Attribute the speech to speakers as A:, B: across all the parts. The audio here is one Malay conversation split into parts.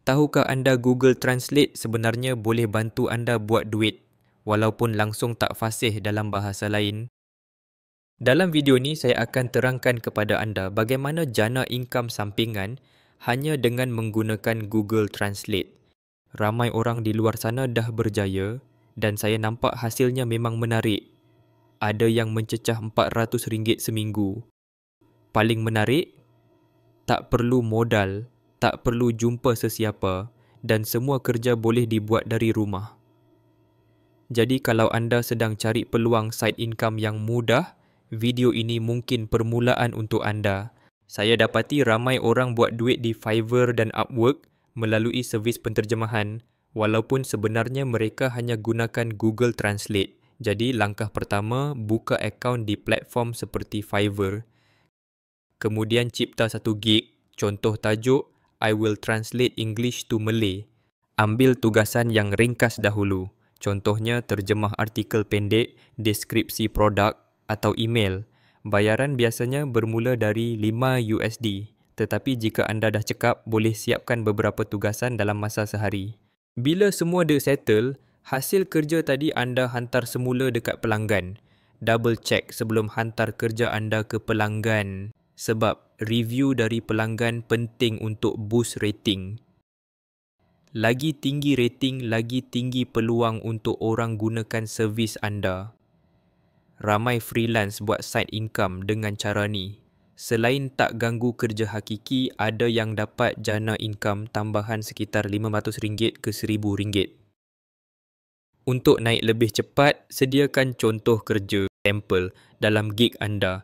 A: Tahukah anda Google Translate sebenarnya boleh bantu anda buat duit walaupun langsung tak fasih dalam bahasa lain? Dalam video ni saya akan terangkan kepada anda bagaimana jana income sampingan hanya dengan menggunakan Google Translate. Ramai orang di luar sana dah berjaya dan saya nampak hasilnya memang menarik. Ada yang mencecah RM400 seminggu. Paling menarik, tak perlu modal, tak perlu jumpa sesiapa dan semua kerja boleh dibuat dari rumah. Jadi kalau anda sedang cari peluang side income yang mudah, video ini mungkin permulaan untuk anda. Saya dapati ramai orang buat duit di Fiverr dan Upwork melalui servis penterjemahan walaupun sebenarnya mereka hanya gunakan Google Translate. Jadi langkah pertama, buka akaun di platform seperti Fiverr. Kemudian cipta satu gig, contoh tajuk I will translate English to Malay. Ambil tugasan yang ringkas dahulu. Contohnya terjemah artikel pendek, deskripsi produk atau email. Bayaran biasanya bermula dari $5. Tetapi jika anda dah cekap, boleh siapkan beberapa tugasan dalam masa sehari. Bila semua dah settle, hasil kerja tadi anda hantar semula dekat pelanggan. Double check sebelum hantar kerja anda ke pelanggan. Sebab review dari pelanggan penting untuk boost rating. Lagi tinggi rating, lagi tinggi peluang untuk orang gunakan servis anda. Ramai freelance buat side income dengan cara ni. Selain tak ganggu kerja hakiki, ada yang dapat jana income tambahan sekitar RM500 ke RM1,000. Untuk naik lebih cepat, sediakan contoh kerja sampel dalam gig anda.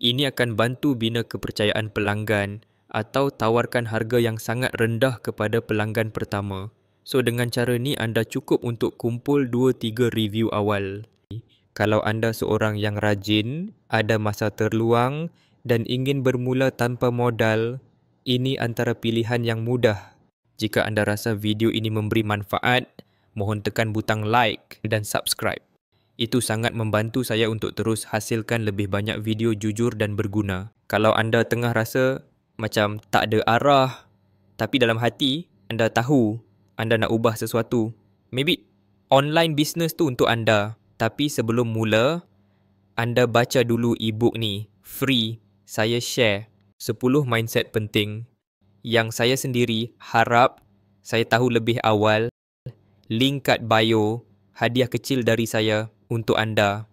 A: Ini akan bantu bina kepercayaan pelanggan atau tawarkan harga yang sangat rendah kepada pelanggan pertama. So dengan cara ni anda cukup untuk kumpul 2-3 review awal. Kalau anda seorang yang rajin, ada masa terluang dan ingin bermula tanpa modal, ini antara pilihan yang mudah. Jika anda rasa video ini memberi manfaat, mohon tekan butang like dan subscribe. Itu sangat membantu saya untuk terus hasilkan lebih banyak video jujur dan berguna. Kalau anda tengah rasa macam tak ada arah, tapi dalam hati anda tahu anda nak ubah sesuatu, maybe online business tu untuk anda. Tapi sebelum mula, anda baca dulu e-book ni, free. Saya share 10 mindset penting yang saya sendiri harap saya tahu lebih awal. Link kat bio, hadiah kecil dari saya untuk anda.